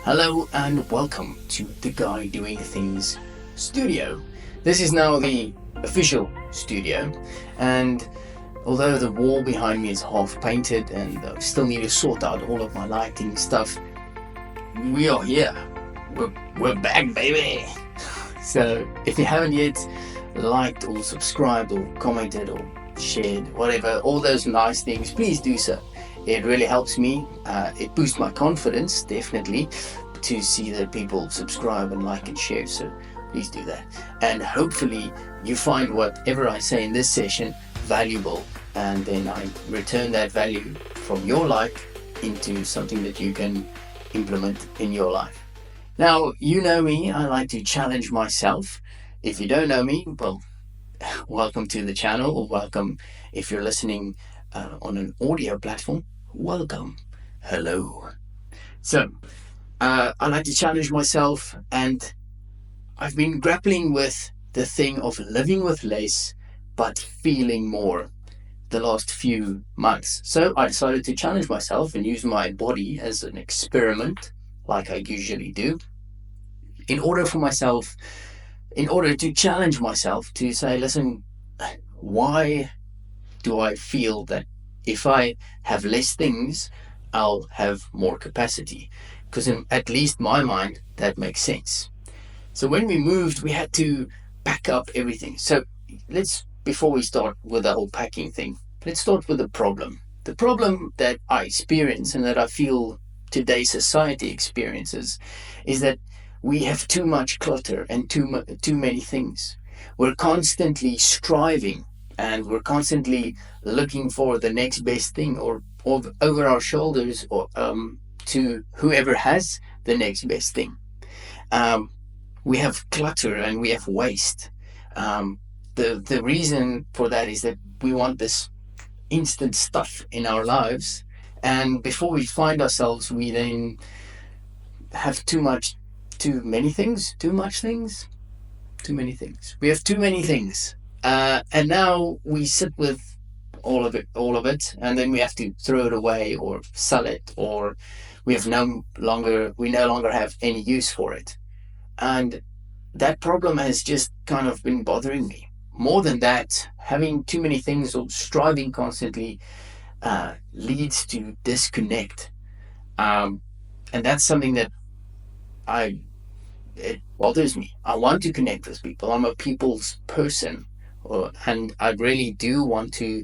Hello and welcome to the Guy Doing Things studio. This is now the official studio, and although the wall behind me is half painted and I still need to sort out all of my lighting stuff, we are here. We're back, baby! So if you haven't yet liked or subscribed or commented or shared, whatever, all those nice things, please do so. It really helps me. It boosts my confidence, definitely, to see that people subscribe and like and share. So please do that. And hopefully you find whatever I say in this session valuable, and then I return that value from your life into something that you can implement in your life. Now, you know me, I like to challenge myself. If you don't know me, well, welcome to the channel, or welcome if you're listening on an audio platform. Welcome. Hello. So, I like to challenge myself, and I've been grappling with the thing of living with less but feeling more the last few months. So I decided to challenge myself and use my body as an experiment, like I usually do, in order to challenge myself to say, listen, why do I feel that if I have less things, I'll have more capacity? Because in at least my mind, that makes sense. So when we moved, we had to pack up everything. So before we start with the whole packing thing, let's start with the problem. The problem that I experience and that I feel today's society experiences is that we have too much clutter and too many things. We're constantly striving, and we're constantly looking for the next best thing, or over our shoulders, or to whoever has the next best thing. We have clutter and we have waste. The reason for that is that we want this instant stuff in our lives, and before we find ourselves, we then have too many things. We have too many things. And now we sit with all of it, and then we have to throw it away or sell it, or we no longer have any use for it. And that problem has just kind of been bothering me. More than that, having too many things or striving constantly leads to disconnect. And that's something that it bothers me. I want to connect with people. I'm a people's person, and I really do want to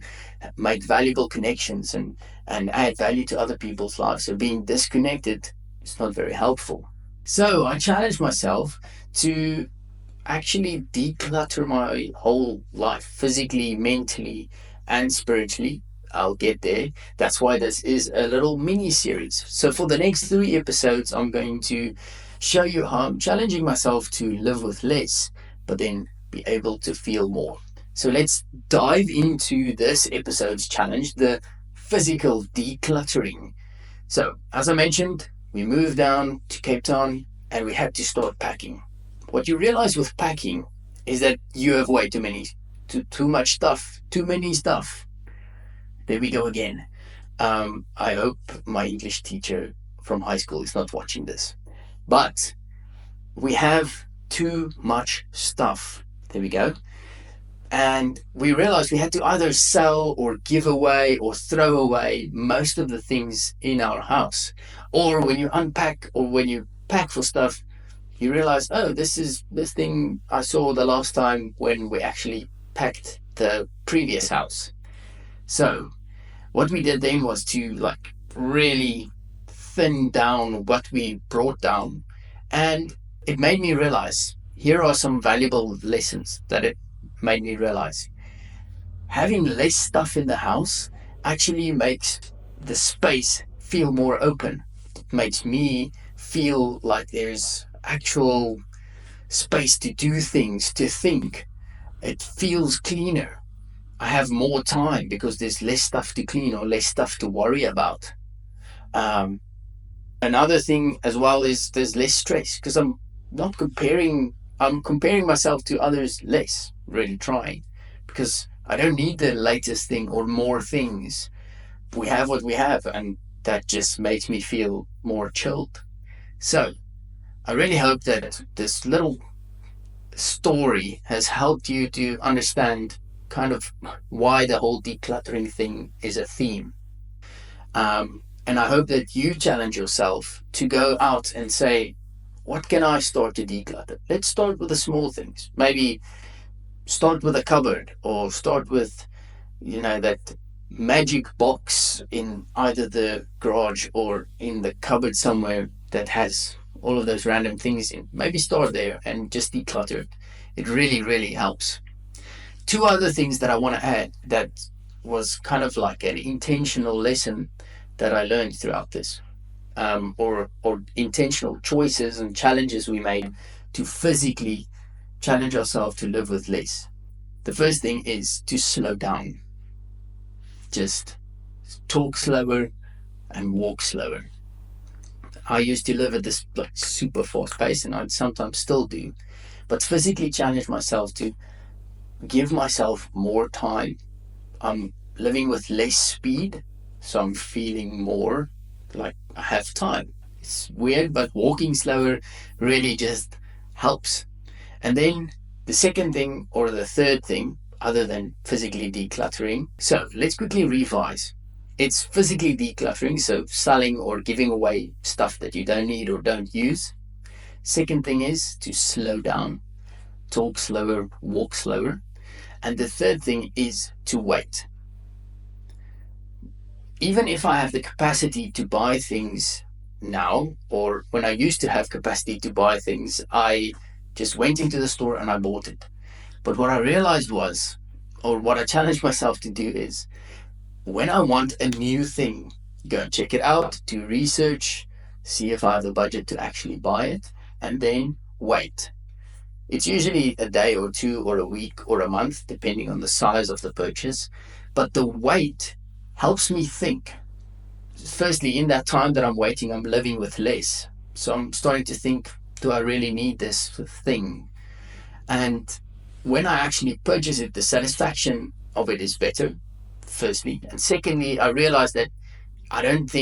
make valuable connections and add value to other people's lives. So being disconnected is not very helpful. So I challenged myself to actually declutter my whole life, physically, mentally, and spiritually. I'll get there. That's why this is a little mini series. So for the next 3 episodes, I'm going to show you how I'm challenging myself to live with less, but then be able to feel more. So let's dive into this episode's challenge, the physical decluttering. So as I mentioned, we moved down to Cape Town and we had to start packing. What you realize with packing is that you have way too much stuff, too many stuff. There we go again. I hope my English teacher from high school is not watching this. But we have too much stuff. There we go. And we realized we had to either sell or give away or throw away most of the things in our house. Or when you unpack or when you pack for stuff, you realize, oh, this is this thing I saw the last time when we actually packed the previous house. So what we did then was to really thin down what we brought down. And it made me realize, here are some valuable lessons that it made me realize. Having less stuff in the house actually makes the space feel more open. It makes me feel like there's actual space to do things, to think. It feels cleaner. I have more time because there's less stuff to clean or less stuff to worry about. Another thing as well is there's less stress because I'm comparing myself to others less, really trying, because I don't need the latest thing or more things. We have what we have, and that just makes me feel more chilled. So I really hope that this little story has helped you to understand kind of why the whole decluttering thing is a theme. And I hope that you challenge yourself to go out and say, what can I start to declutter? Let's start with the small things. Maybe start with a cupboard, or start with, that magic box in either the garage or in the cupboard somewhere that has all of those random things in. Maybe start there and just declutter it. It really, really helps. Two other things that I want to add that was kind of like an intentional lesson that I learned throughout this, or intentional choices and challenges we made to physically challenge ourselves to live with less. The first thing is to slow down. Just talk slower and walk slower. I used to live at this like super fast pace, and I sometimes still do, but physically challenge myself to give myself more time. I'm living with less speed, so I'm feeling more like I have time. It's weird, but walking slower really just helps. And then the second thing, or the third thing, other than physically decluttering. So let's quickly revise. It's physically decluttering, so selling or giving away stuff that you don't need or don't use. Second thing is to slow down, talk slower, walk slower. And the third thing is to wait. Even if I have the capacity to buy things now, or when I used to have capacity to buy things, I just went into the store and I bought it. But what I realized was, or what I challenged myself to do is, when I want a new thing, go and check it out, do research, see if I have the budget to actually buy it, and then wait. It's usually a day or two or a week or a month, depending on the size of the purchase. But the wait helps me think. Firstly, in that time that I'm waiting, I'm living with less. So I'm starting to think, do I really need this thing? And when I actually purchase it, the satisfaction of it is better, firstly. And secondly, I realize that I don't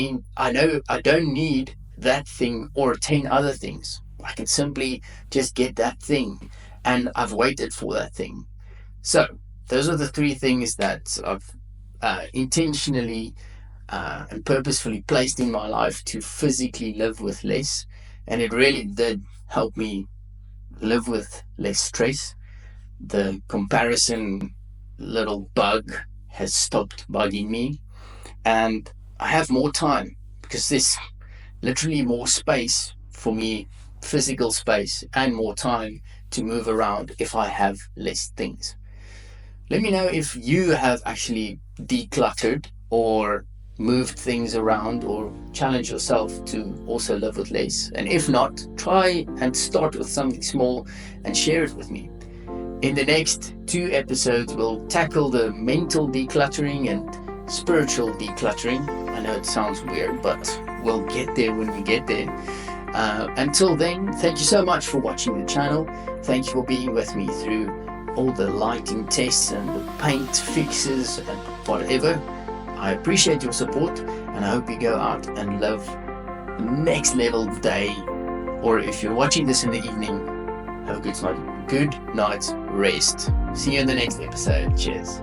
need that thing or 10 other things. I can simply just get that thing, and I've waited for that thing. So those are the three things that I've intentionally and purposefully placed in my life to physically live with less. And it really did help me live with less stress. The comparison little bug has stopped bugging me, and I have more time because there's literally more space for me, physical space, and more time to move around if I have less things. Let me know if you have actually decluttered or moved things around or challenge yourself to also live with less. And if not, try and start with something small and share it with me. In the next 2 episodes, we'll tackle the mental decluttering and spiritual decluttering. I know it sounds weird, but we'll get there when we get there. Until then, thank you so much for watching the channel. Thank you for being with me through all the lighting tests and the paint fixes and whatever. I appreciate your support, and I hope you go out and live the next level day. Or if you're watching this in the evening, have a good night's rest. See you in the next episode. Cheers.